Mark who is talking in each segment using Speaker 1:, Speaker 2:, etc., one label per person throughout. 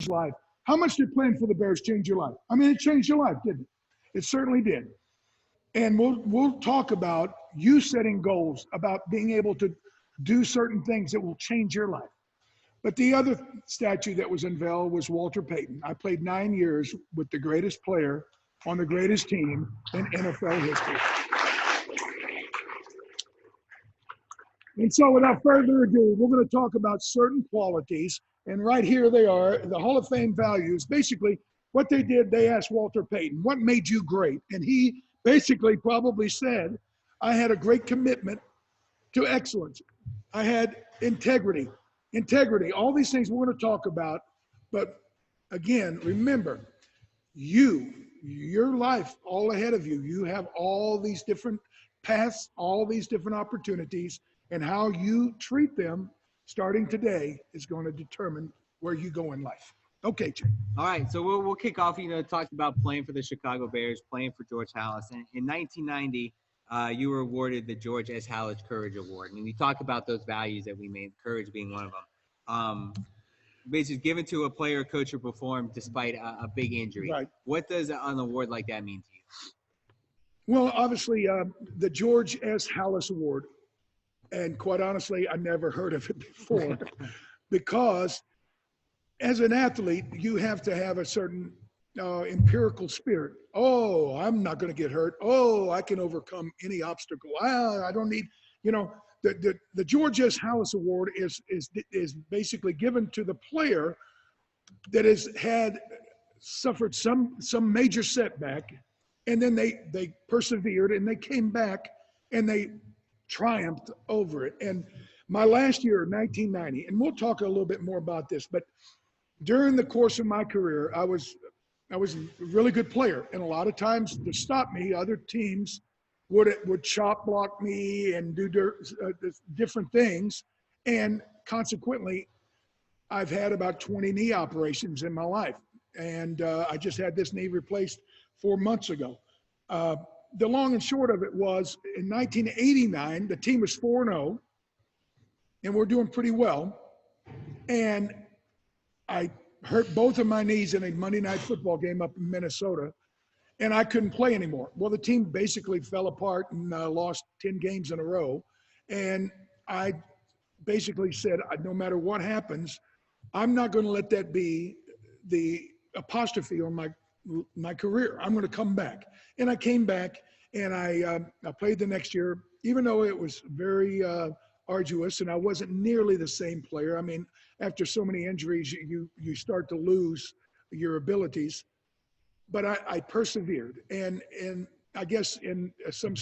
Speaker 1: life. How much did playing for the Bears change your life? I mean, it changed your life, didn't it? It certainly did. And we'll talk about you setting goals, about being able to do certain things that will change your life. But the other statue that was unveiled was Walter Payton. I played 9 years with the greatest player on the greatest team in NFL history. And so without further ado, we're going to talk about certain qualities. And right here they are, the Hall of Fame values. Basically, what they did, they asked Walter Payton, what made you great? And he basically probably said, I had a great commitment to excellence. I had integrity, all these things we're going to talk about. But again, remember, your life all ahead of you, you have all these different paths, all these different opportunities, and how you treat them starting today is going to determine where you go in life. Okay, Jay.
Speaker 2: All right, so we'll kick off. Talked about playing for the Chicago Bears, playing for George Hallis. And in 1990, you were awarded the George S. Hallis Courage Award. And you talk about those values that we made, courage being one of them. Basically given to a player, coach, or perform despite a big injury. Right. What does an award like that mean to you?
Speaker 1: Well, obviously, the George S. Hallis Award, and quite honestly, I never heard of it before, because as an athlete, you have to have a certain empirical spirit. Oh, I'm not going to get hurt. Oh, I can overcome any obstacle. I don't need, the George S. Hallis Award is basically given to the player that has suffered some major setback, and then they persevered and they came back and they triumphed over it. And my last year, 1990, and we'll talk a little bit more about this, but during the course of my career, I was a really good player, and a lot of times to stop me, other teams would chop block me and do different things, and consequently, I've had about 20 knee operations in my life, and I just had this knee replaced 4 months ago. The long and short of it was, in 1989, the team was 4-0, and we're doing pretty well, and I hurt both of my knees in a Monday night football game up in Minnesota, and I couldn't play anymore. Well, the team basically fell apart and lost 10 games in a row, and I basically said, no matter what happens, I'm not going to let that be the apostrophe on my career. I'm going to come back. And I came back, and I played the next year, even though it was very arduous, and I wasn't nearly the same player. I mean, after so many injuries, you start to lose your abilities. But I persevered, and I guess in some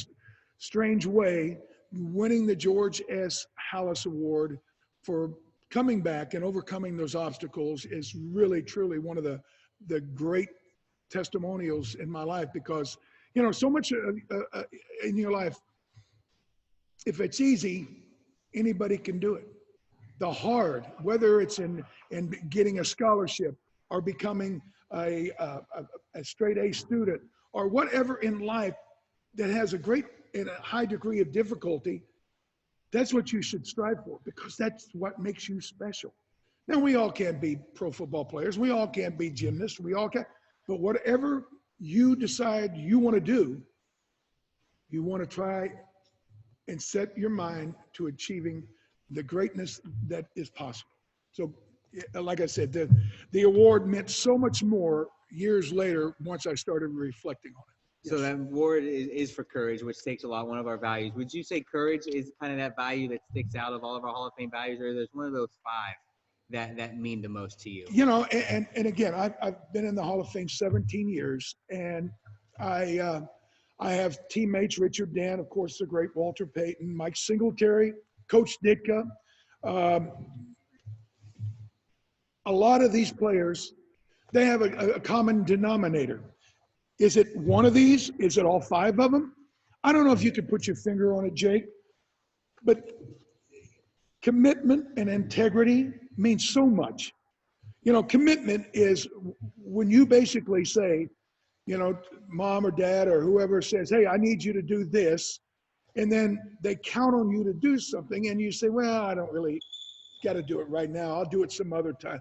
Speaker 1: strange way, winning the George S. Hallis Award for coming back and overcoming those obstacles is really, truly one of the great testimonials in my life, because, so much in your life, if it's easy, anybody can do it. The hard, whether it's in getting a scholarship or becoming a straight A student or whatever in life that has a great and a high degree of difficulty, that's what you should strive for, because that's what makes you special. Now, we all can't be pro football players. We all can't be gymnasts. We all can't. But whatever you decide you want to do, you want to try and set your mind to achieving the greatness that is possible. So, like I said, the award meant so much more years later once I started reflecting on it.
Speaker 2: So that award is for courage, which takes one of our values. Would you say courage is kind of that value that sticks out of all of our Hall of Fame values, or there's one of those five that mean the most to you?
Speaker 1: And again, I've been in the Hall of Fame 17 years, and I have teammates, Richard Dan, of course, the great Walter Payton, Mike Singletary, Coach Ditka. A lot of these players, they have a common denominator. Is it one of these? Is it all five of them? I don't know if you could put your finger on it, Jake, but commitment and integrity means so much. Commitment is when you basically say, mom or dad or whoever says, hey, I need you to do this. And then they count on you to do something, and you say, well, I don't really got to do it right now. I'll do it some other time.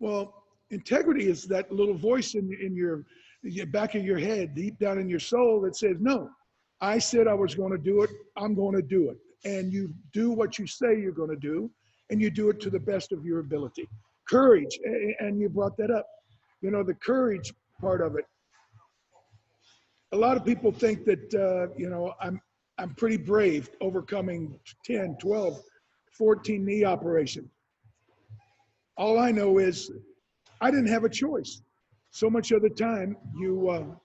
Speaker 1: Well, Integrity is that little voice in your back of your head, deep down in your soul that says, no, I said I was going to do it. I'm going to do it. And you do what you say you're going to do, and you do it to the best of your ability. Courage, and you brought that up. You know, the courage part of it. A lot of people think that, you know, I'm pretty brave overcoming 10, 12, 14 knee operations. All I know is I didn't have a choice. So much of the time, you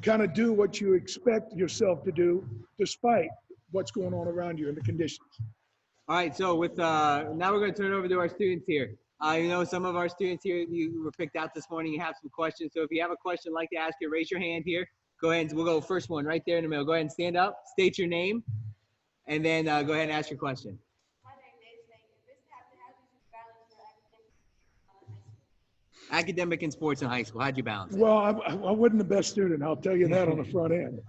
Speaker 1: kind of do what you expect yourself to do, despite what's going on around you and the conditions.
Speaker 2: All right, so with now we're going to turn it over to our students here. You know, some of our students here, you were picked out this morning. You have some questions. So if you have a question like to ask it, raise your hand here. Go ahead, and we'll go first one right there in the middle. Go ahead and stand up, state your name, and then go ahead and ask your question.
Speaker 3: My name is Nate. If this happened, how did you balance your academics?
Speaker 2: Academic and sports in high school, how'd you balance it?
Speaker 1: Well, I wasn't the best student. I'll tell you that on the front end.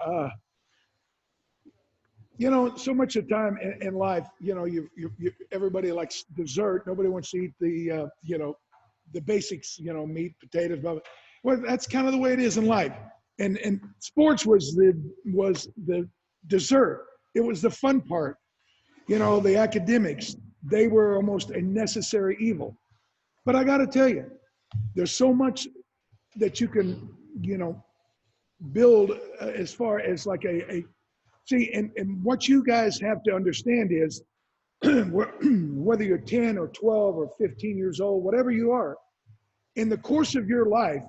Speaker 1: You know, so much of time in life, you know, everybody likes dessert. Nobody wants to eat the, you know, the basics, you know, meat, potatoes, blah, blah. Well, that's kind of the way it is in life. And sports was the dessert. It was the fun part. You know, the academics, they were almost a necessary evil. But I got to tell you, there's so much that you can, you know, build as far as like see, and what you guys have to understand is whether you're 10 or 12 or 15 years old, whatever you are, in the course of your life,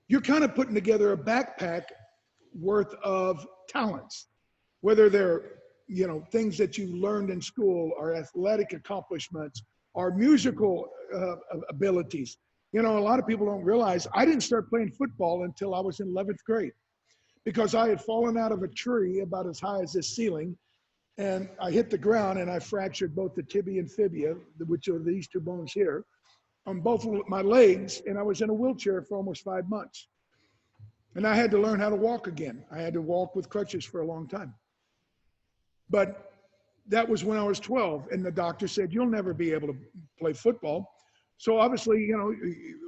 Speaker 1: you're kind of putting together a backpack worth of talents, whether they're, you know, things that you learned in school or athletic accomplishments or musical abilities. You know, a lot of people don't realize I didn't start playing football until I was in 11th grade because I had fallen out of a tree about as high as this ceiling, and I hit the ground and I fractured both the tibia and fibia, which are these two bones here, on both of my legs, and I was in a wheelchair for almost 5 months. And I had to learn how to walk again. I had to walk with crutches for a long time. But that was when I was 12, and the doctor said, you'll never be able to play football. So obviously, you know,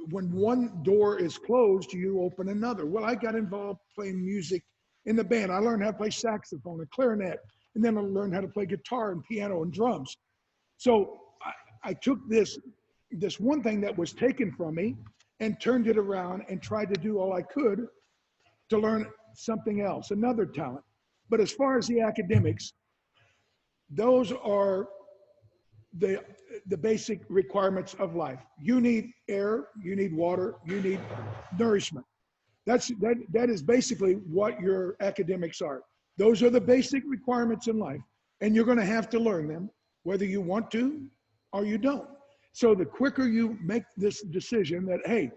Speaker 1: when one door is closed, you open another. Well, I got involved playing music in the band. I learned how to play saxophone and clarinet, and then I learned how to play guitar and piano and drums. So I took this one thing that was taken from me and turned it around and tried to do all I could to learn something else, another talent. But as far as the academics, those are the basic requirements of life. You need air, you need water, you need nourishment. That is basically what your academics are. Those are the basic requirements in life, and you're going to have to learn them, whether you want to or you don't. So the quicker you make this decision that, hey,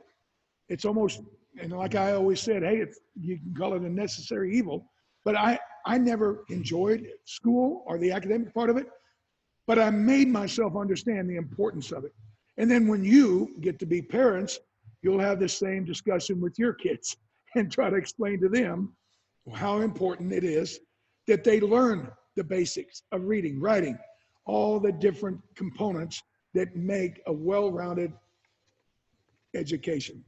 Speaker 1: it's almost, and like I always said, hey, you can call it a necessary evil, but I never enjoyed school or the academic part of it, but I made myself understand the importance of it. And then when you get to be parents, you'll have the same discussion with your kids and try to explain to them how important it is that they learn the basics of reading, writing, all the different components that make a well-rounded education.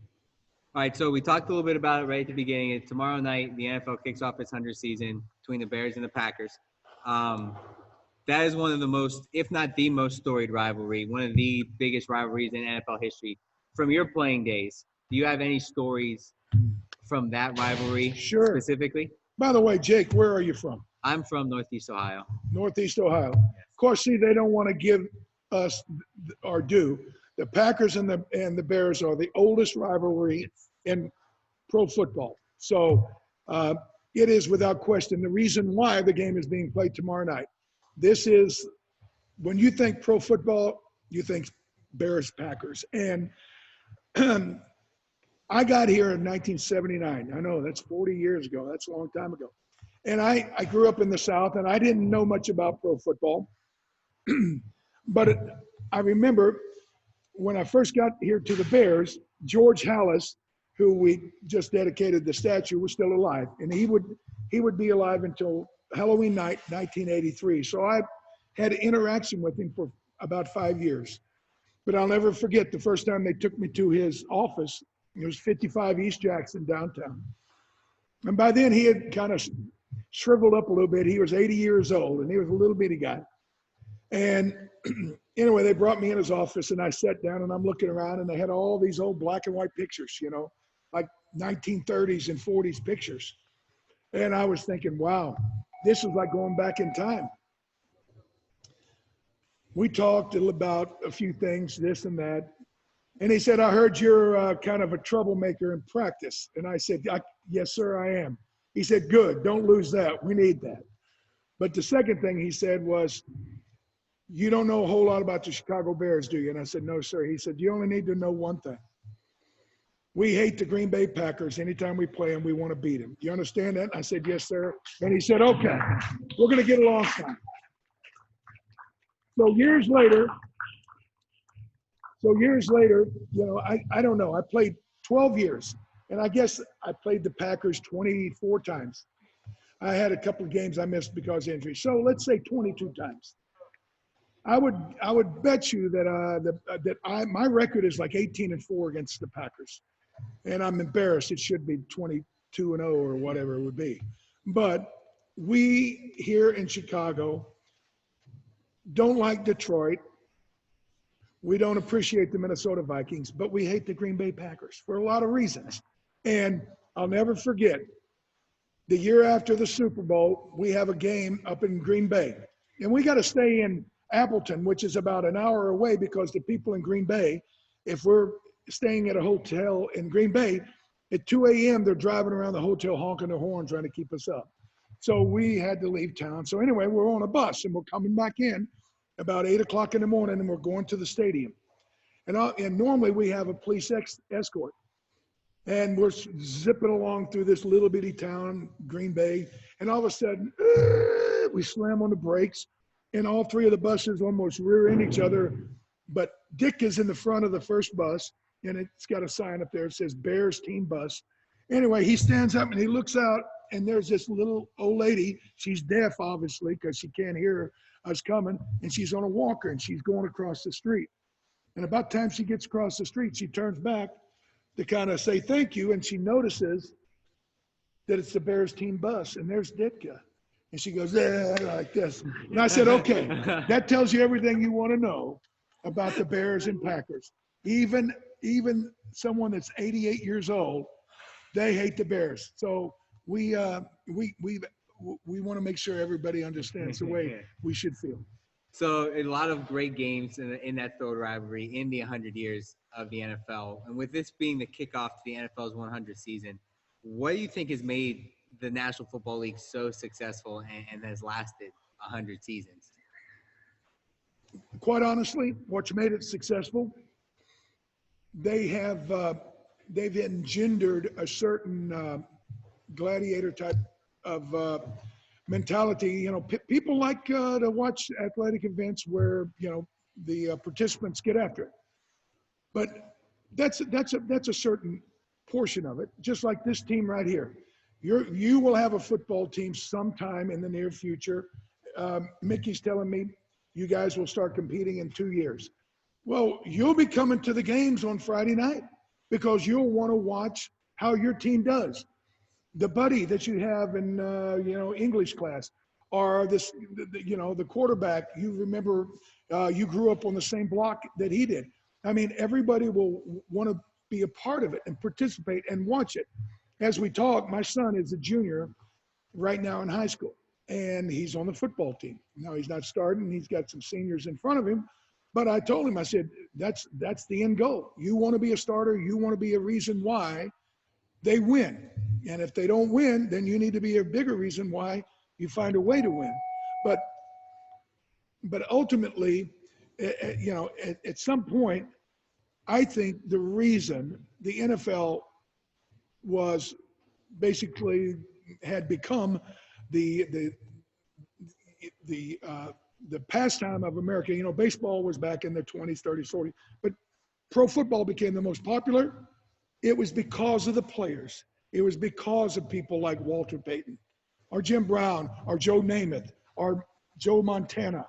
Speaker 2: All right, so we talked a little bit about it right at the beginning. Tomorrow night, the NFL kicks off its 100th season between the Bears and the Packers. That is one of the most, if not the most storied rivalry, one of the biggest rivalries in NFL history. From your playing days, do you have any stories from that rivalry specifically?
Speaker 1: By the way, Jake, where are you from?
Speaker 2: I'm from Northeast Ohio.
Speaker 1: Northeast Ohio. Of course, see, they don't want to give us our due. The Packers and the Bears are the oldest rivalry in pro football. So it is without question the reason why the game is being played tomorrow night. This is, when you think pro football, you think Bears, Packers. And I got here in 1979. I know that's 40 years ago. That's a long time ago. And I grew up in the South, and I didn't know much about pro football. But I remember when I first got here to the Bears, George Hallis, who we just dedicated the statue, was still alive. And he would be alive until Halloween night, 1983. So I had interaction with him for about 5 years. But I'll never forget the first time they took me to his office. It was 55 East Jackson downtown. And by then he had kind of shriveled up a little bit. He was 80 years old and he was a little bitty guy. And anyway, they brought me in his office and I sat down and I'm looking around and they had all these old black and white pictures, you know, like 1930s and 40s pictures. And I was thinking, wow, this is like going back in time. We talked about a few things, this and that. And he said, I heard you're kind of a troublemaker in practice. And I said, yes, sir, I am. He said, good, don't lose that. We need that. But the second thing he said was, you don't know a whole lot about the Chicago Bears, do you? And I said, no, sir. He said, you only need to know one thing. We hate the Green Bay Packers. Anytime we play them, we want to beat them. You understand that? And I said, yes, sir. And he said, okay, we're going to get along fine. So years later, you know, I don't know. I played 12 years, and I guess I played the Packers 24 times. I had a couple of games I missed because of injury. So let's say 22 times. I would bet you that my record is like 18-4 against the Packers, and I'm embarrassed. It should be 22-0 or whatever it would be. But we here in Chicago don't like Detroit. We don't appreciate the Minnesota Vikings, but we hate the Green Bay Packers for a lot of reasons. And I'll never forget, the year after the Super Bowl, we have a game up in Green Bay. And we got to stay in Appleton, which is about an hour away, because the people in Green Bay, if we're staying at a hotel in Green Bay, at 2 a.m., they're driving around the hotel honking their horn trying to keep us up. So we had to leave town. So anyway, we're on a bus and we're coming back in about 8 o'clock in the morning and we're going to the stadium. And normally we have a police escort. And we're zipping along through this little bitty town, Green Bay. And all of a sudden, we slam on the brakes and all three of the buses almost rear end each other. But Dick is in the front of the first bus and it's got a sign up there that says Bears Team Bus. Anyway, he stands up and he looks out and there's this little old lady. She's deaf, obviously, because she can't hear us coming. And she's on a walker and she's going across the street. And about the time she gets across the street, she turns back to kind of say thank you. And she notices that it's the Bears Team Bus. And there's Ditka. And she goes, yeah, like this. And I said, okay, that tells you everything you want to know about the Bears and Packers. Even someone that's 88 years old, they hate the Bears. So we want to make sure everybody understands the way we should feel.
Speaker 2: So a lot of great games in that third rivalry in the 100 years of the NFL. And with this being the kickoff to the NFL's 100th season, what do you think has made the National Football League so successful and has lasted 100 seasons?
Speaker 1: Quite honestly, what's made it successful, they've engendered a certain gladiator type of mentality. You know, people like to watch athletic events where, you know, the participants get after it. But that's a certain portion of it. Just like this team right here, you will have a football team sometime in the near future. Mickey's telling me you guys will start competing in 2 years. Well, you'll be coming to the games on Friday night because you'll want to watch how your team does. The buddy that you have in, English class, or the quarterback, you remember you grew up on the same block that he did. I mean, everybody will want to be a part of it and participate and watch it. As we talk, my son is a junior right now in high school, and he's on the football team. Now, he's not starting. He's got some seniors in front of him. But I told him, I said, that's the end goal. You want to be a starter. You want to be a reason why they win. And if they don't win, then you need to be a bigger reason why you find a way to win. But ultimately, at some point, I think the reason the NFL was basically had become the pastime of America. You know, baseball was back in the 20s, 30s, 40s, but pro football became the most popular. It was because of the players. It was because of people like Walter Payton, or Jim Brown, or Joe Namath, or Joe Montana.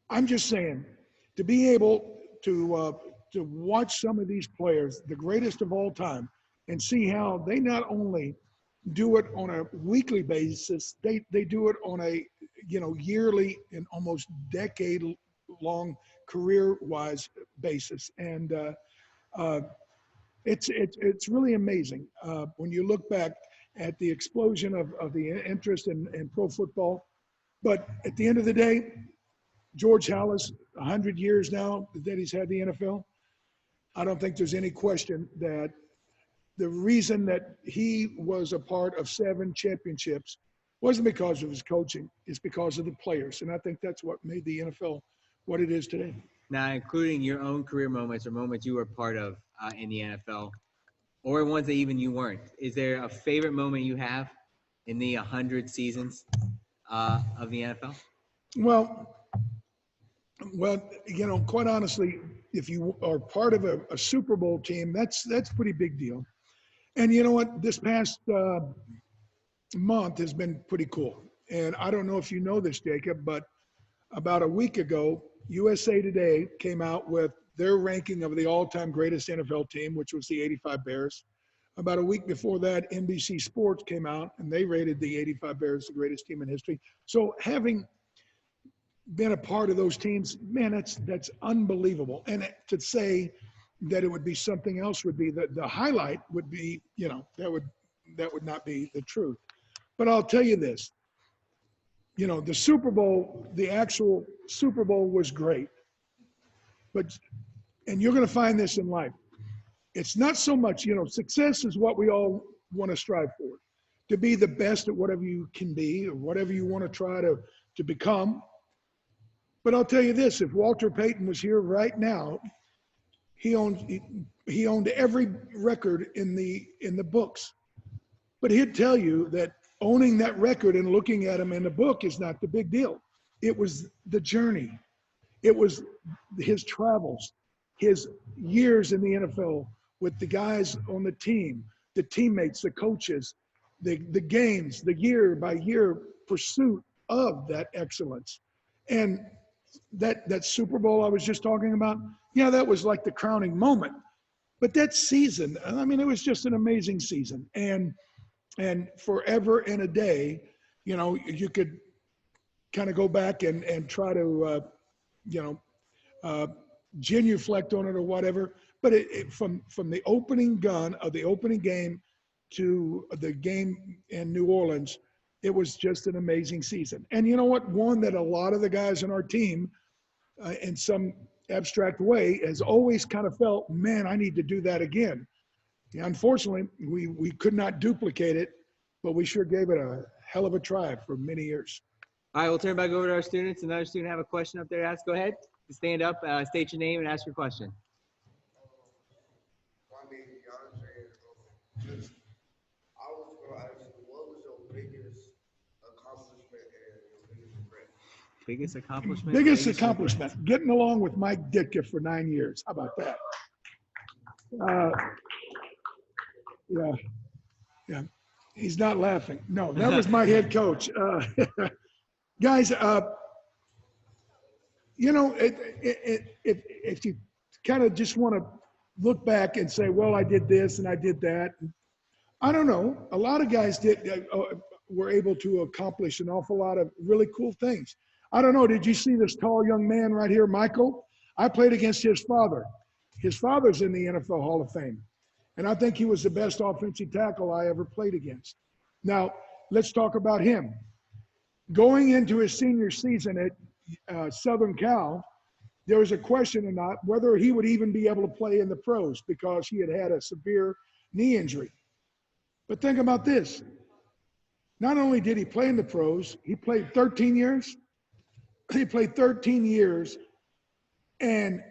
Speaker 1: I'm just saying, to be able to watch some of these players, the greatest of all time, and see how they not only do it on a weekly basis, they do it on a yearly and almost decade long career-wise basis, and it's really amazing when you look back at the explosion of the interest in pro football. But at the end of the day, George Hallis, 100 years now that he's had the NFL, I don't think there's any question that the reason that he was a part of 7 championships wasn't because of his coaching, it's because of the players. And I think that's what made the NFL what it is today.
Speaker 2: Now, including your own career moments or moments you were part of in the NFL, or ones that even you weren't, is there a favorite moment you have in the 100 seasons of the NFL?
Speaker 1: Well, quite honestly, if you are part of a Super Bowl team, that's a pretty big deal. And you know what? This past month has been pretty cool. And I don't know if you know this, Jacob, but about a week ago, USA Today came out with their ranking of the all-time greatest NFL team, which was the 85 Bears. About a week before that, NBC Sports came out, and they rated the 85 Bears the greatest team in history. So having been a part of those teams, man, that's unbelievable. And to say that it would be something else would be the highlight would be, that would not be the truth. But I'll tell you this, the Super Bowl, the actual Super Bowl was great. And you're going to find this in life. It's not so much, success is what we all want to strive for, to be the best at whatever you can be or whatever you want to try to become. But I'll tell you this, if Walter Payton was here right now, he owned every record in the books. But he'd tell you that owning that record and looking at him in the book is not the big deal. It was the journey. It was his travels, his years in the NFL with the guys on the team, the teammates, the coaches, the games, the year by year pursuit of that excellence. And that Super Bowl I was just talking about, that was like the crowning moment. But that season, it was just an amazing season. And forever and a day, you could kind of go back and try to, genuflect on it or whatever. But from the opening gun of the opening game to the game in New Orleans, it was just an amazing season. And you know what? One that a lot of the guys on our team, in some abstract way, has always kind of felt, man, I need to do that again. Unfortunately, we could not duplicate it, but we sure gave it a hell of a try for many years.
Speaker 2: All right, we'll turn back over to our students. Another student have a question up there to ask. Go ahead. Stand up, state your name, and ask your question.
Speaker 4: My name is Yontre. I was going to ask you, what was your biggest accomplishment and your biggest regret?
Speaker 2: Biggest accomplishment?
Speaker 1: Biggest accomplishment, getting along with Mike Ditka for 9 years. How about that? Yeah. He's not laughing. No, that was my head coach. Guys, if you kind of just want to look back and say, well, I did this and I did that. I don't know. A lot of guys were able to accomplish an awful lot of really cool things. I don't know. Did you see this tall young man right here, Michael? I played against his father. His father's in the NFL Hall of Fame. And I think he was the best offensive tackle I ever played against. Now, let's talk about him. Going into his senior season at Southern Cal, there was a question or not whether he would even be able to play in the pros because he had had a severe knee injury. But think about this. Not only did he play in the pros, he played 13 years. He played 13 years, and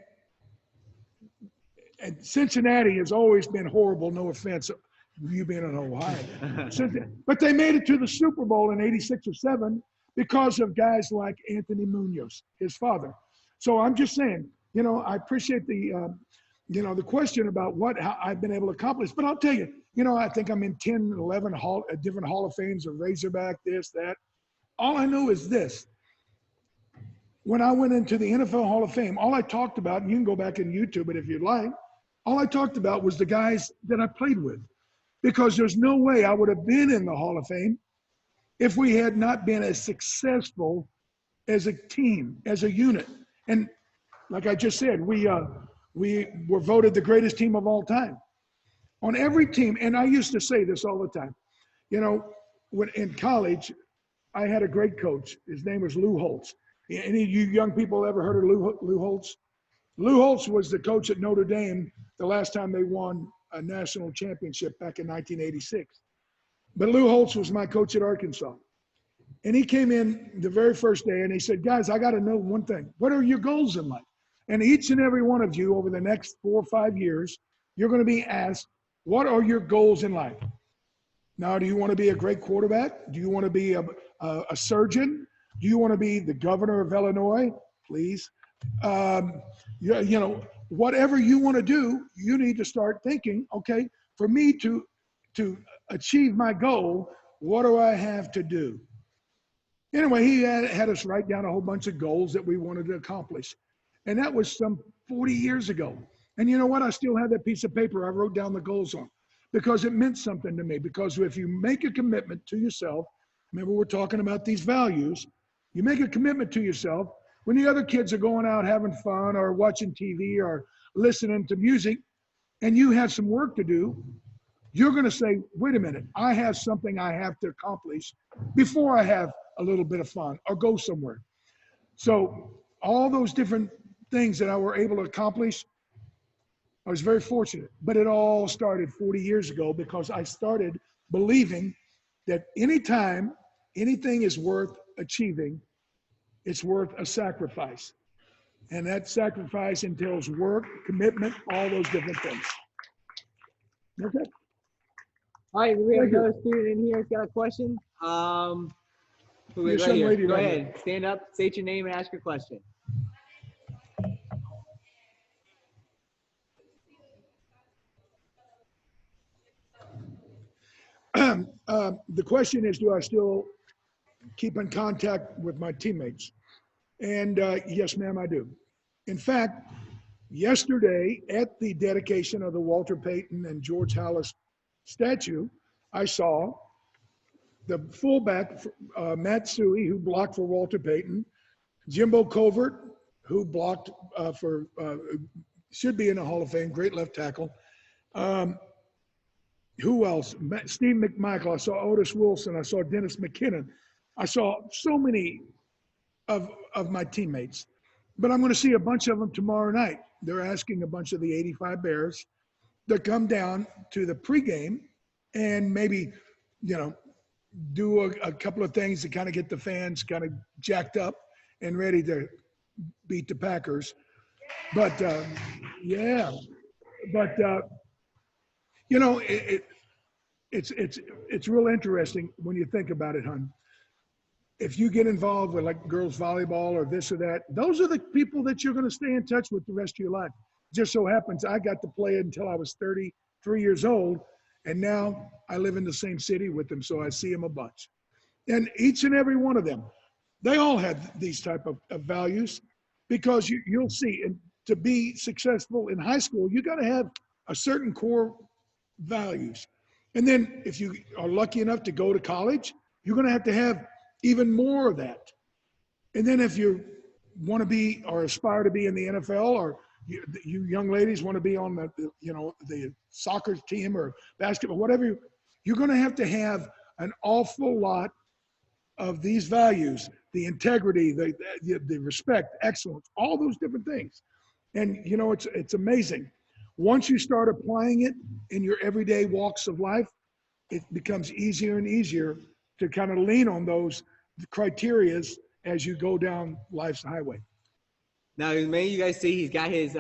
Speaker 1: Cincinnati has always been horrible, no offense, you being in Ohio. But they made it to the Super Bowl in '86 or '7 because of guys like Anthony Munoz, his father. So I'm just saying, I appreciate the question about how I've been able to accomplish. But I'll tell you, I think I'm in 10, 11 different Hall of Fames of Razorback, this, that. All I know is this. when I went into the NFL Hall of Fame, all I talked about, and you can go back and YouTube it if you'd like, all I talked about was the guys that I played with. Because there's no way I would have been in the Hall of Fame if we had not been as successful as a team, as a unit. And like I just said, we were voted the greatest team of all time. On every team, and I used to say this all the time, you know, when in college, I had a great coach. His name was Lou Holtz. Any of you young people ever heard of Lou Holtz? Lou Holtz was the coach at Notre Dame the last time they won a national championship back in 1986. But Lou Holtz was my coach at Arkansas. And he came in the very first day and he said, guys, I got to know one thing. What are your goals in life? And each and every one of you over the next 4 or 5 years, you're going to be asked, what are your goals in life? Now, do you want to be a great quarterback? Do you want to be a surgeon? Do you want to be the governor of Illinois? Please. You know, whatever you want to do, you need to start thinking, okay, for me to achieve my goal, what do I have to do? Anyway, he had us write down a whole bunch of goals that we wanted to accomplish. And that was some 40 years ago. And you know what? I still have that piece of paper I wrote down the goals on because it meant something to me. Because if you make a commitment to yourself, remember we're talking about these values, you make a commitment to yourself. When the other kids are going out having fun or watching TV or listening to music and you have some work to do, you're going to say, wait a minute, I have something I have to accomplish before I have a little bit of fun or go somewhere. So all those different things that I were able to accomplish, I was very fortunate. But it all started 40 years ago because I started believing that anytime anything is worth achieving, it's worth a sacrifice. And that sacrifice entails work, commitment, all those different things. Okay.
Speaker 2: All right, we have
Speaker 1: Thank you.
Speaker 2: another student in here who's got a question.
Speaker 1: Yes, young lady
Speaker 2: Go
Speaker 1: right
Speaker 2: ahead, stand up, state your name, and ask your question.
Speaker 1: The question is, do I still keep in contact with my teammates? And yes, ma'am, I do. In fact, yesterday at the dedication of the Walter Payton and George Hallis statue, I saw the fullback, Matt Suey, who blocked for Walter Payton, Jimbo Covert, who blocked should be in the Hall of Fame, great left tackle. Who else? Steve McMichael. I saw Otis Wilson. I saw Dennis McKinnon. I saw so many of my teammates. But I'm going to see a bunch of them tomorrow night. They're asking a bunch of the 85 Bears to come down to the pregame and maybe, you know, do a couple of things to kind of get the fans kind of jacked up and ready to beat the Packers. But, yeah. But, you know, it's real interesting when you think about it, hon. If you get involved with like girls volleyball or this or that, those are the people that you're going to stay in touch with the rest of your life. Just so happens I got to play until I was 33 years old, and now I live in the same city with them, so I see them a bunch. And each and every one of them, they all have these type of values, because you'll see, and to be successful in high school, you got to have a certain core values. And then if you are lucky enough to go to college, you're going to have even more of that. And then if you want to be or aspire to be in the NFL, or you young ladies want to be on the soccer team or basketball, whatever, you're going to have an awful lot of these values, the integrity, the respect, excellence, all those different things. And you know, it's amazing. Once you start applying it in your everyday walks of life, it becomes easier and easier to kind of lean on those criterias as you go down life's highway.
Speaker 2: Now, many of you guys see he's got his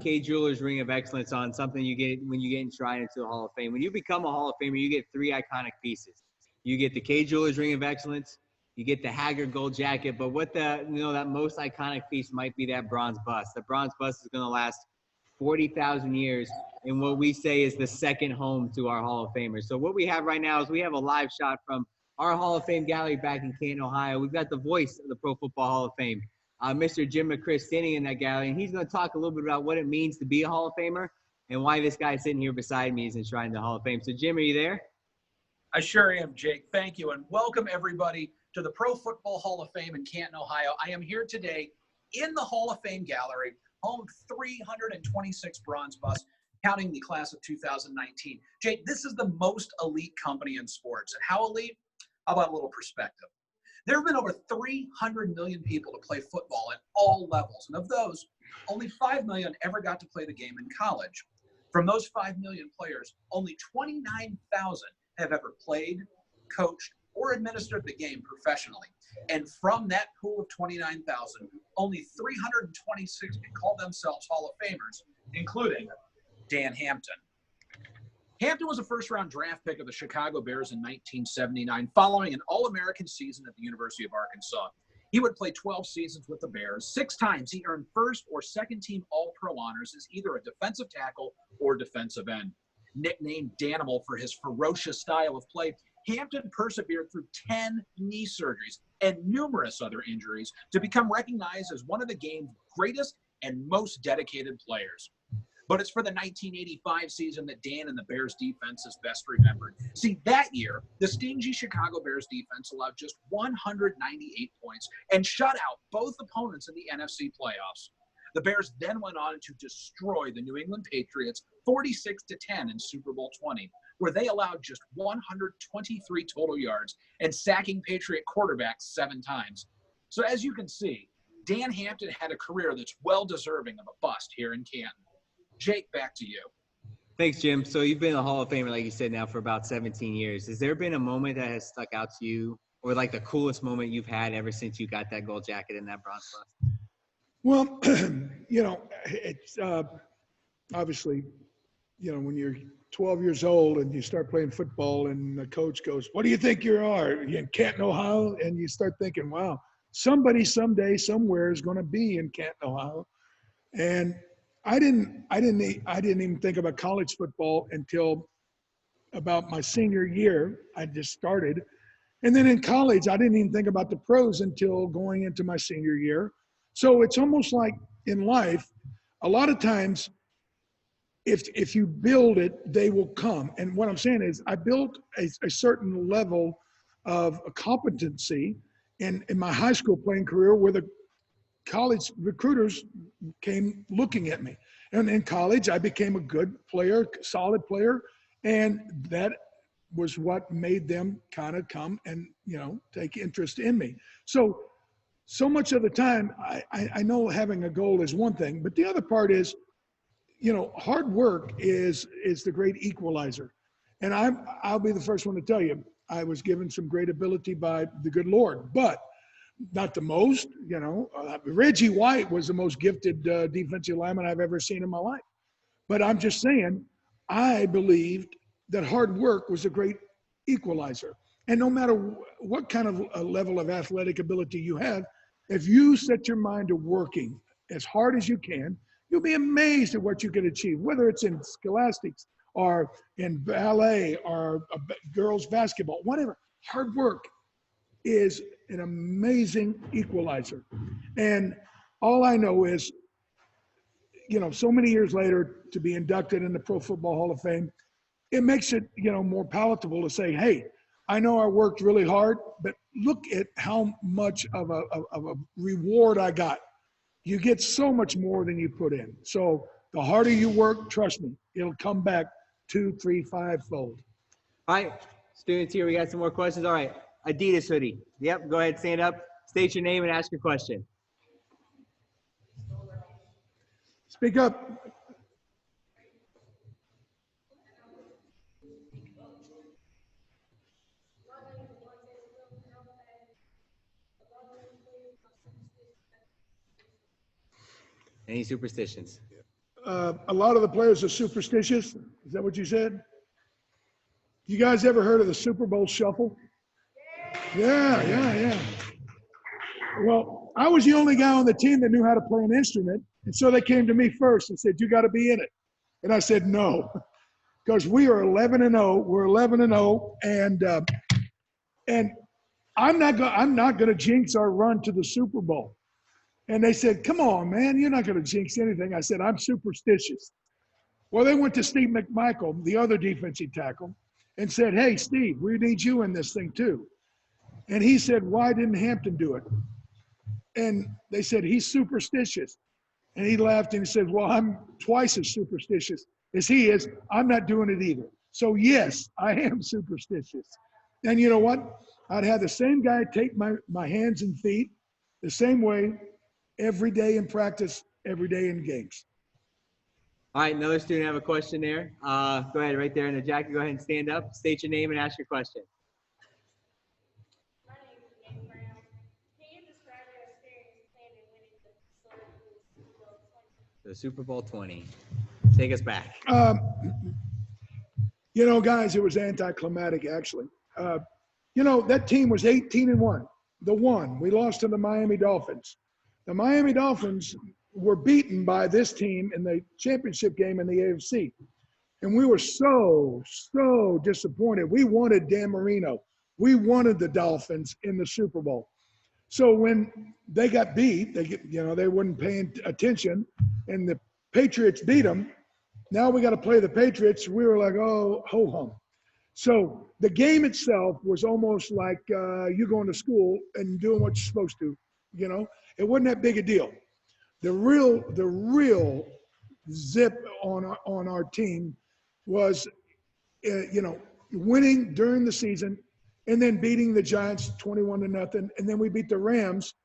Speaker 2: K Jewelers Ring of Excellence on, something you get when you get enshrined into the Hall of Fame. When you become a Hall of Famer, you get 3 iconic pieces. You get the K Jewelers Ring of Excellence, you get the Haggard gold jacket, but what that most iconic piece might be that bronze bust. The bronze bust is going to last 40,000 years in what we say is the second home to our Hall of Famers. So what we have right now is we have a live shot from our Hall of Fame gallery back in Canton, Ohio. We've got the voice of the Pro Football Hall of Fame, Mr. Jim McChrist standing in that gallery, and he's going to talk a little bit about what it means to be a Hall of Famer and why this guy sitting here beside me is enshrined in the Hall of Fame. So, Jim, are you there?
Speaker 5: I sure am, Jake. Thank you, and welcome everybody to the Pro Football Hall of Fame in Canton, Ohio. I am here today in the Hall of Fame gallery, home of 326 bronze busts, counting the class of 2019. Jake, this is the most elite company in sports. And how elite? How about a little perspective? There have been over 300 million people to play football at all levels, and of those, only 5 million ever got to play the game in college. From those 5 million players, only 29,000 have ever played, coached, or administered the game professionally. And from that pool of 29,000, only 326 can call themselves Hall of Famers, including Dan Hampton. Hampton was a first-round draft pick of the Chicago Bears in 1979, following an All-American season at the University of Arkansas. He would play 12 seasons with the Bears. 6 times he earned first or second-team All-Pro honors as either a defensive tackle or defensive end. Nicknamed Danimal for his ferocious style of play, Hampton persevered through 10 knee surgeries and numerous other injuries to become recognized as one of the game's greatest and most dedicated players. But it's for the 1985 season that Dan and the Bears defense is best remembered. See, that year, the stingy Chicago Bears defense allowed just 198 points and shut out both opponents in the NFC playoffs. The Bears then went on to destroy the New England Patriots 46-10 in Super Bowl 20, where they allowed just 123 total yards and sacking Patriot quarterbacks 7 times. So as you can see, Dan Hampton had a career that's well deserving of a bust here in Canton. Jake, back to you.
Speaker 2: Thanks, Jim. So you've been a Hall of Famer, like you said, now for about 17 years. Has there been a moment that has stuck out to you, or like the coolest moment you've had ever since you got that gold jacket and that bronze bust?
Speaker 1: Well, it's obviously, when you're 12 years old and you start playing football and the coach goes, "What do you think you are? You're in Canton, Ohio?" And you start thinking, wow, somebody someday somewhere is going to be in Canton, Ohio. And I didn't even think about college football until about my senior year. I just started. And then in college, I didn't even think about the pros until going into my senior year. So it's almost like in life, a lot of times, if you build it, they will come. And what I'm saying is I built a certain level of competency in my high school playing career where the college recruiters came looking at me. And in college, I became a good player, solid player, and that was what made them kind of come and, take interest in me. So much of the time, I know having a goal is one thing, but the other part is, hard work is the great equalizer. And I'll be the first one to tell you, I was given some great ability by the good Lord, but not the most. Reggie White was the most gifted defensive lineman I've ever seen in my life. But I'm just saying, I believed that hard work was a great equalizer. And no matter what kind of a level of athletic ability you have, if you set your mind to working as hard as you can, you'll be amazed at what you can achieve, whether it's in scholastics or in ballet or girls basketball, whatever. Hard work is an amazing equalizer. And all I know is, so many years later to be inducted in the Pro Football Hall of Fame, it makes it, more palatable to say, hey, I know I worked really hard, but look at how much of a reward I got. You get so much more than you put in. So the harder you work, trust me, it'll come back 2, 3, 5-fold.
Speaker 2: All right, students here, we got some more questions. All right, Adidas hoodie. Yep, go ahead, stand up, state your name, and ask your question.
Speaker 1: Speak up.
Speaker 2: Any superstitions?
Speaker 1: A lot of the players are superstitious. Is that what you said? You guys ever heard of the Super Bowl shuffle? Yeah. Well, I was the only guy on the team that knew how to play an instrument. And so they came to me first and said, you got to be in it. And I said, no, because we are 11-0. We're 11-0. And I'm not going to jinx our run to the Super Bowl. And they said, come on, man, you're not going to jinx anything. I said, I'm superstitious. Well, they went to Steve McMichael, the other defensive tackle, and said, hey, Steve, we need you in this thing too. And he said, why didn't Hampton do it? And they said, he's superstitious. And he laughed and he said, well, I'm twice as superstitious as he is. I'm not doing it either. So yes, I am superstitious. And you know what? I'd have the same guy take my hands and feet the same way every day in practice, every day in games.
Speaker 2: All right, another student have a question there. Go ahead, right there in the jacket. Go ahead and stand up, state your name, and ask your question.
Speaker 3: My name is Nate Brown. Can you describe your experience playing and winning the Super Bowl 20?
Speaker 2: The Super Bowl 20. Take us back.
Speaker 1: You know, guys, it was anticlimactic, actually. You know, that team was 18-1. The one. We lost to the Miami Dolphins. The Miami Dolphins were beaten by this team in the championship game in the AFC. And we were so disappointed. We wanted Dan Marino. We wanted the Dolphins in the Super Bowl. So when they got beat, they weren't paying attention, and the Patriots beat them. Now we got to play the Patriots. We were like, oh, ho-hum. So the game itself was almost like you going to school and doing what you're supposed to. You know, it wasn't that big a deal. The real zip on our team was, winning during the season, and then beating the Giants 21-0, and then we beat the Rams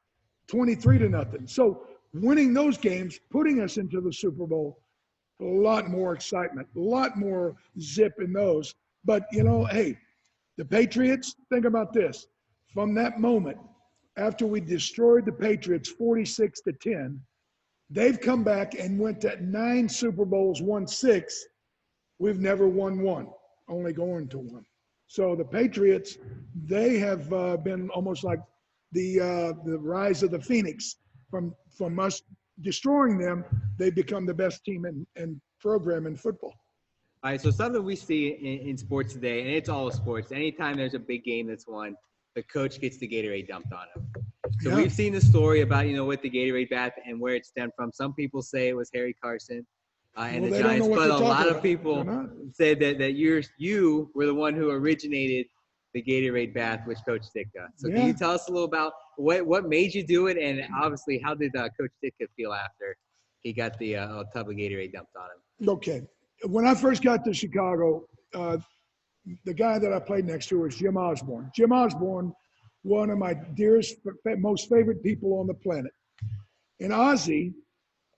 Speaker 1: 23-0. So winning those games, putting us into the Super Bowl, a lot more excitement, a lot more zip in those. But hey, the Patriots, think about this. From that moment, after we destroyed the Patriots 46-10, they've come back and went to 9 Super Bowls, won 6. We've never won one, only going to one. So the Patriots, they have been almost like the rise of the Phoenix. From us destroying them, they've become the best team and program in football.
Speaker 2: All right, so something we see in sports today, and it's all sports, anytime there's a big game that's won, the coach gets the Gatorade dumped on him. So
Speaker 1: Yeah.
Speaker 2: We've seen the story about, with the Gatorade bath and where it stemmed from. Some people say it was Harry Carson and
Speaker 1: Well,
Speaker 2: the
Speaker 1: they don't
Speaker 2: Giants,
Speaker 1: know what
Speaker 2: but
Speaker 1: they're
Speaker 2: a
Speaker 1: talking
Speaker 2: lot of
Speaker 1: about.
Speaker 2: people
Speaker 1: They're not.
Speaker 2: said that you were the one who originated the Gatorade bath with Coach Ditka. So
Speaker 1: Yeah.
Speaker 2: Can you tell us a little about what made you do it, and obviously how did Coach Ditka feel after he got the tub of Gatorade dumped on him?
Speaker 1: Okay. When I first got to Chicago, the guy that I played next to was Jim Osborne. Jim Osborne, one of my dearest, most favorite people on the planet. And Ozzie,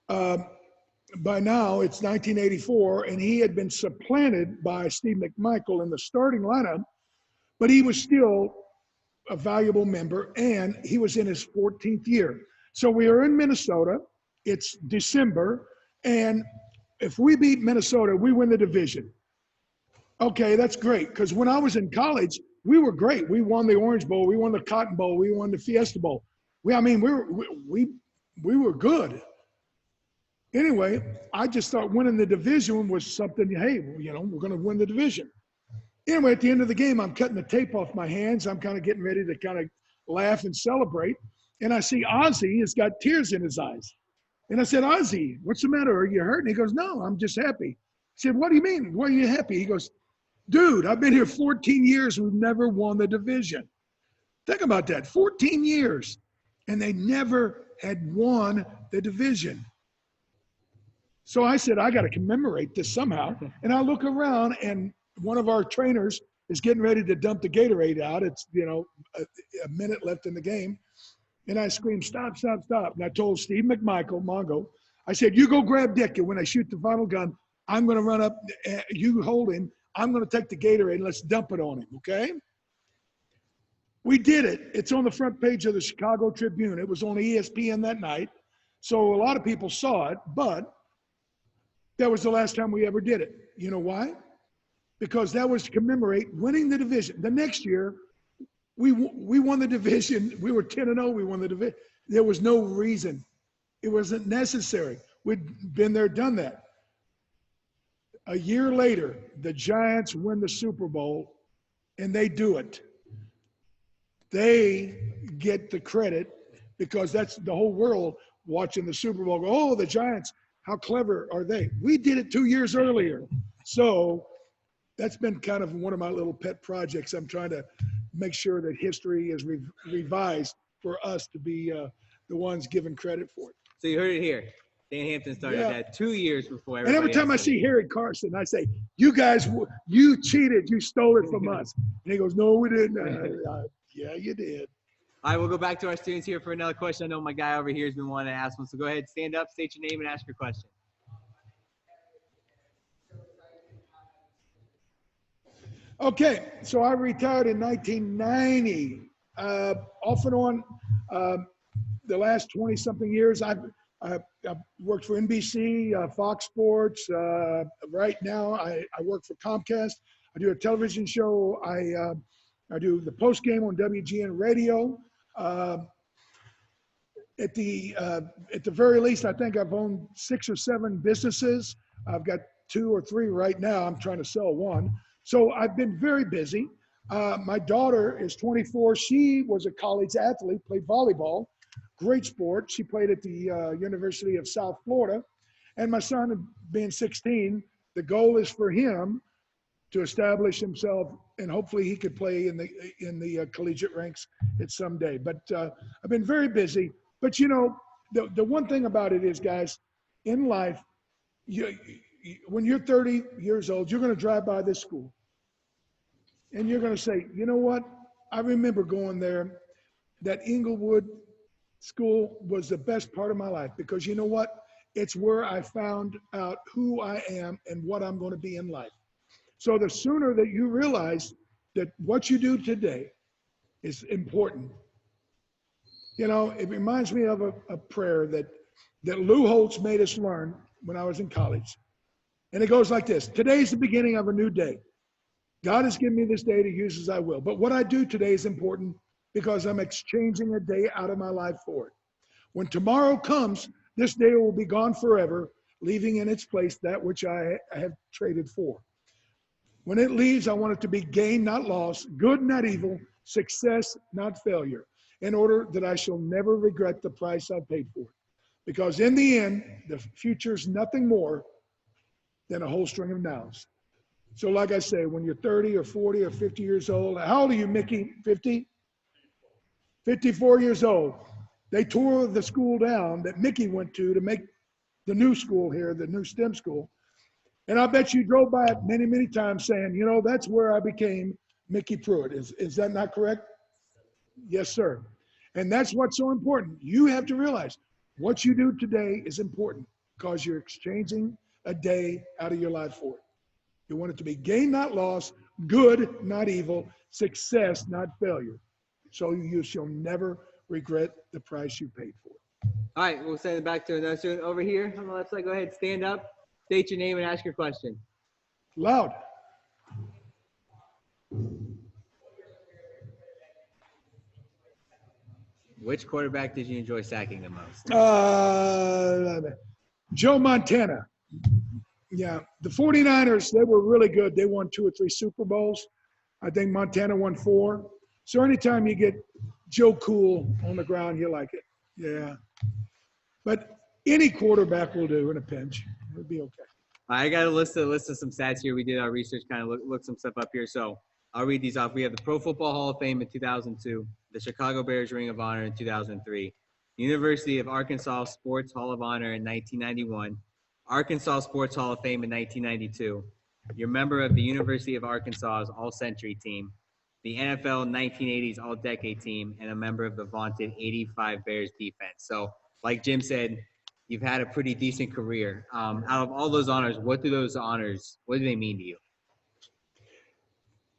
Speaker 1: by now it's 1984, and he had been supplanted by Steve McMichael in the starting lineup, but he was still a valuable member, and he was in his 14th year. So we are in Minnesota. It's December, and if we beat Minnesota, we win the division. Okay, that's great, because when I was in college, we were great. We won the Orange Bowl, we won the Cotton Bowl, we won the Fiesta Bowl. We were good. Anyway, I just thought winning the division was something. Hey, we're going to win the division. Anyway, at the end of the game, I'm cutting the tape off my hands. I'm kind of getting ready to kind of laugh and celebrate, and I see Ozzie has got tears in his eyes. And I said, Ozzie, what's the matter? Are you hurt? And he goes, no, I'm just happy. I said, what do you mean? Why are you happy? He goes, dude, I've been here 14 years. We've never won the division. Think about that, 14 years. And they never had won the division. So I said, I got to commemorate this somehow. And I look around, and one of our trainers is getting ready to dump the Gatorade out. It's, a minute left in the game. And I screamed, stop, stop, stop. And I told Steve McMichael, Mongo, I said, you go grab Dick, and when I shoot the final gun, I'm going to run up, you hold him, I'm going to take the Gatorade, and let's dump it on him, okay? We did it. It's on the front page of the Chicago Tribune. It was on ESPN that night. So a lot of people saw it, but that was the last time we ever did it. You know why? Because that was to commemorate winning the division. The next year, we won the division. We were 10-0. We won the division. There was no reason. It wasn't necessary. We'd been there, done that. A year later, the Giants win the Super Bowl, and they do it. They get the credit because that's the whole world watching the Super Bowl, go, oh, the Giants, how clever are they? We did it 2 years earlier. So that's been kind of one of my little pet projects. I'm trying to make sure that history is revised for us to be the ones given credit for it.
Speaker 2: So you heard it here. Dan Hampton started that 2 years before everybody.
Speaker 1: And every time I see Harry Carson, I say, you guys, you cheated. You stole it from us. And he goes, no, we didn't. Yeah, you did.
Speaker 2: All right, we'll go back to our students here for another question. I know my guy over here has been wanting to ask one. So go ahead, stand up, state your name, and ask your question.
Speaker 1: Okay, so I retired in 1990. Off and on, the last 20-something years, I've worked for NBC, Fox Sports. Right now, I work for Comcast. I do a television show. I do the post game on WGN Radio. At the very least, I think I've owned 6 or 7 businesses. I've got 2 or 3 right now. I'm trying to sell one. So I've been very busy. My daughter is 24. She was a college athlete, played volleyball, great sport. She played at the University of South Florida. And my son, being 16, the goal is for him to establish himself, and hopefully he could play in the collegiate ranks at some day. But I've been very busy. But you know, the one thing about it is, guys, in life, when you're 30 years old, you're going to drive by this school. And you're going to say, you know what? I remember going there. That Inglewood school was the best part of my life, because you know what? It's where I found out who I am and what I'm going to be in life. So the sooner that you realize that what you do today is important. You know, it reminds me of a prayer that Lou Holtz made us learn when I was in college. And it goes like this: today's the beginning of a new day. God has given me this day to use as I will. But what I do today is important, because I'm exchanging a day out of my life for it. When tomorrow comes, this day will be gone forever, leaving in its place that which I have traded for. When it leaves, I want it to be gain, not loss, good, not evil, success, not failure, in order that I shall never regret the price I paid for it. Because in the end, the future's nothing more than a whole string of nows. So like I say, when you're 30 or 40 or 50 years old, how old are you, Mickey? 50? 54 years old. They tore the school down that Mickey went to make the new school here, the new STEM school. And I bet you drove by it many, many times saying, you know, that's where I became Mickey Pruitt. Is that not correct? Yes, sir. And that's what's so important. You have to realize what you do today is important, because you're exchanging a day out of your life for it. You want it to be gain, not loss, good, not evil, success, not failure. So you shall never regret the price you paid for it.
Speaker 2: All right, we'll send it back to another student over here on the left side. Go ahead, stand up, state your name, and ask your question.
Speaker 1: Loud.
Speaker 2: Which quarterback did you enjoy sacking the most?
Speaker 1: Joe Montana. Yeah, the 49ers, they were really good. They won 2 or 3 Super Bowls. I think Montana won 4. So anytime you get Joe Cool on the ground, you like it. Yeah. But any quarterback will do in a pinch. It'll be okay.
Speaker 2: I got a list of some stats here. We did our research, kind of look some stuff up here. So I'll read these off. We have the Pro Football Hall of Fame in 2002, the Chicago Bears Ring of Honor in 2003, University of Arkansas Sports Hall of Honor in 1991, Arkansas Sports Hall of Fame in 1992. You're a member of the University of Arkansas's All-Century Team, the NFL 1980s All-Decade Team, and a member of the vaunted 85 Bears defense. So, like Jim said, you've had a pretty decent career. Out of all those honors, what do they mean to you?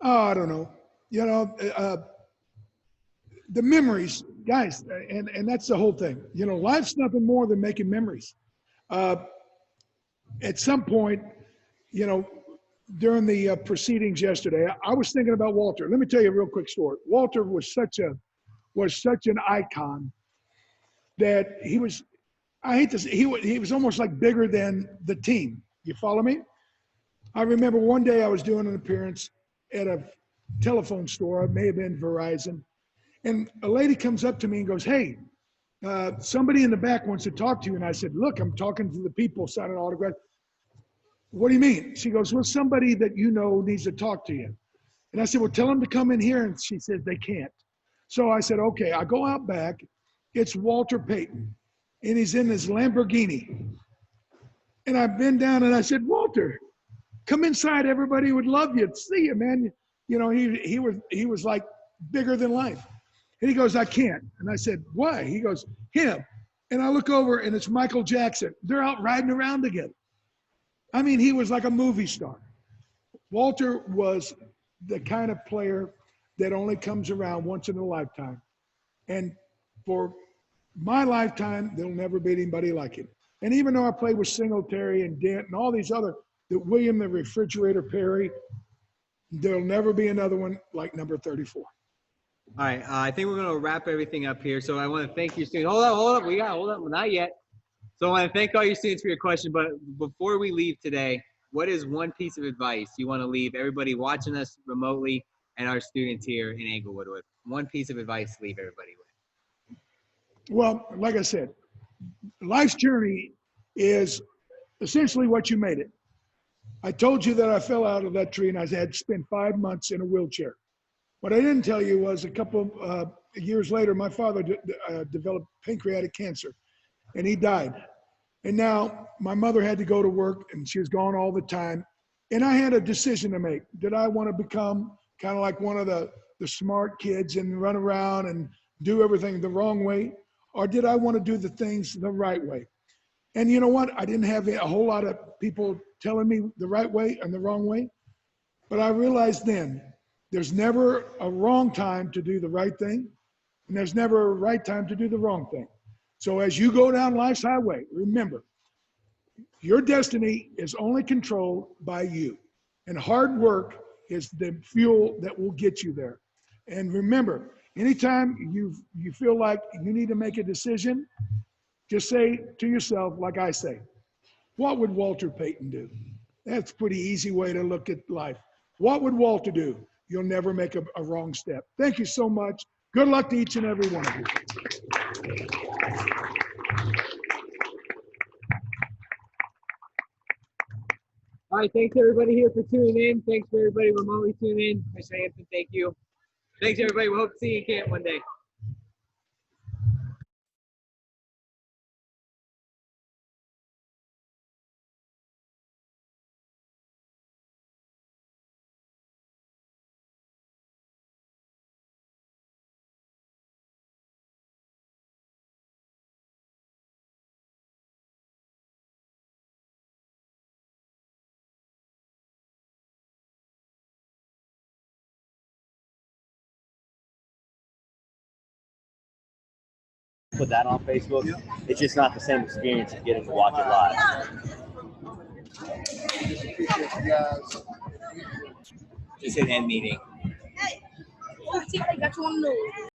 Speaker 1: Oh, I don't know. You know, the memories, guys, and that's the whole thing. You know, life's nothing more than making memories. At some point, you know, during the proceedings yesterday, I was thinking about Walter. Let me tell you a real quick story. Walter was such an icon that he was, I hate to say, he was almost like bigger than the team. You follow me? I remember one day I was doing an appearance at a telephone store. It may have been Verizon. And a lady comes up to me and goes, "Hey, somebody in the back wants to talk to you. And I said, look, I'm talking to the people signing autographs. What do you mean? She goes, well, somebody that you know needs to talk to you. And I said, well, tell them to come in here. And she said, they can't. So I said, okay, I go out back. It's Walter Payton. And he's in his Lamborghini. And I've been down and I said, Walter, come inside. Everybody would love you to see you, man. You know, he was like bigger than life. And he goes, I can't. And I said, why? He goes, him. And I look over and it's Michael Jackson. They're out riding around together. I mean, he was like a movie star. Walter was the kind of player that only comes around once in a lifetime. And for my lifetime, there'll never be anybody like him. And even though I played with Singletary and Dent and all these other, the William the Refrigerator Perry, there'll never be another one like number 34.
Speaker 2: All right, I think we're going to wrap everything up here. So I want to thank your students. Hold up. Not yet. So I want to thank all your students for your question. But before we leave today, what is one piece of advice you want to leave everybody watching us remotely and our students here in Englewood with? One piece of advice to leave everybody with.
Speaker 1: Well, like I said, life's journey is essentially what you made it. I told you that I fell out of that tree and I had to spend 5 months in a wheelchair. What I didn't tell you was a couple of years later, my father developed pancreatic cancer and he died. And now my mother had to go to work and she was gone all the time. And I had a decision to make. Did I want to become kind of like one of the smart kids and run around and do everything the wrong way? Or did I want to do the things the right way? And you know what? I didn't have a whole lot of people telling me the right way and the wrong way. But I realized then there's never a wrong time to do the right thing. And there's never a right time to do the wrong thing. So as you go down life's highway, remember, your destiny is only controlled by you. And hard work is the fuel that will get you there. And remember, anytime you feel like you need to make a decision, just say to yourself, like I say, what would Walter Payton do? That's a pretty easy way to look at life. What would Walter do? You'll never make a wrong step. Thank you so much. Good luck to each and every one of you.
Speaker 2: All right, thanks everybody here for tuning in. Thanks for everybody remotely tuning in. Mr. Hampton, thank you. Thanks everybody. We hope to see you in camp one day.
Speaker 6: Put that on Facebook. Yeah. It's just not the same experience as getting to watch it live.
Speaker 2: Just hit end meeting.
Speaker 3: Hey, I got you on the nose.